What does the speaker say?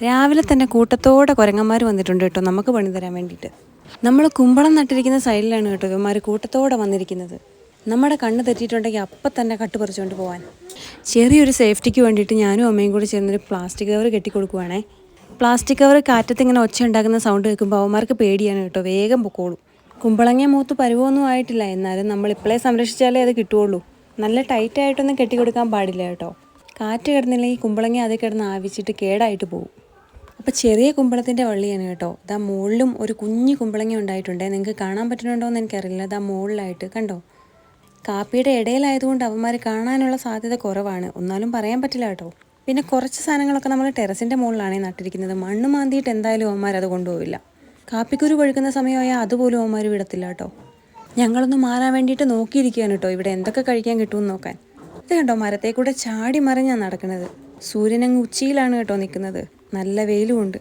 രാവിലെ തന്നെ കൂട്ടത്തോടെ കുരങ്ങന്മാർ വന്നിട്ടുണ്ട് കേട്ടോ, നമുക്ക് പണി തരാൻ വേണ്ടിയിട്ട്. നമ്മൾ കുമ്പളം നട്ടിരിക്കുന്ന സൈഡിലാണ് കേട്ടോ ഇവന്മാർ കൂട്ടത്തോടെ വന്നിരിക്കുന്നത്. നമ്മുടെ കണ്ണ് തെറ്റിയിട്ടുണ്ടെങ്കിൽ അപ്പം തന്നെ കട്ട് പറിച്ചുകൊണ്ട് പോകാൻ. ചെറിയൊരു സേഫ്റ്റിക്ക് വേണ്ടിയിട്ട് ഞാനും അമ്മയും കൂടി ചേർന്നൊരു പ്ലാസ്റ്റിക് കവർ കെട്ടിക്കൊടുക്കുവാണേ. പ്ലാസ്റ്റിക് കവർ കാറ്റത്ത് ഇങ്ങനെ ഒച്ച ഉണ്ടാക്കുന്ന സൗണ്ട് കേൾക്കുമ്പോൾ അവന്മാർക്ക് പേടിയാണ് കേട്ടോ, വേഗം പൊക്കോളൂ. കുമ്പളങ്ങ മൂത്ത് പരുവൊന്നും ആയിട്ടില്ല, എന്നാലും നമ്മളിപ്പോഴേ സംരക്ഷിച്ചാലേ അത് കിട്ടുകയുള്ളൂ. നല്ല ടൈറ്റായിട്ടൊന്നും കെട്ടിക്കൊടുക്കാൻ പാടില്ല കേട്ടോ. കാറ്റ് കിടന്നില്ലെങ്കിൽ കുമ്പളങ്ങ അതിൽ കിടന്ന് ആവിച്ചിട്ട് കേടായിട്ട് പോകും. അപ്പോൾ ചെറിയ കുമ്പളത്തിൻ്റെ വള്ളിയാണ് കേട്ടോ. ഇതാ മുകളിലും ഒരു കുഞ്ഞു കുമ്പളങ്ങ ഉണ്ടായിട്ടുണ്ട്. നിങ്ങൾക്ക് കാണാൻ പറ്റുന്നുണ്ടോ എന്ന് എനിക്കറിയില്ല. ഇതാ മുകളിലായിട്ട് കണ്ടോ. കാപ്പിയുടെ ഇടയിലായതുകൊണ്ട് അവന്മാർ കാണാനുള്ള സാധ്യത കുറവാണ്, ഒന്നാലും പറയാൻ പറ്റില്ല കേട്ടോ. പിന്നെ കുറച്ച് സാധനങ്ങളൊക്കെ നമ്മൾ ടെറസിൻ്റെ മുകളിലാണ് നട്ടിരിക്കുന്നത്. മണ്ണ് മാന്തിയിട്ട് എന്തായാലും അവന്മാർ അത് കൊണ്ടുപോവില്ല. കാപ്പിക്കുരു കൊഴുക്കുന്ന സമയമായാൽ അതുപോലും അവന്മാർ വിടത്തില്ല കേട്ടോ. ഞങ്ങളൊന്ന് മാറാൻ വേണ്ടിയിട്ട് നോക്കിയിരിക്കുകയാണ് കേട്ടോ, ഇവിടെ എന്തൊക്കെ കഴിക്കാൻ കിട്ടുമെന്ന് നോക്കാൻ. ഇത് കണ്ടോ, മരത്തെ കൂടെ ചാടി മറിഞ്ഞാണ് നടക്കുന്നത്. സൂര്യനങ്ങ് ഉച്ചിയിലാണ് കേട്ടോ നിൽക്കുന്നത്. നല്ല വെയിലുമുണ്ട്.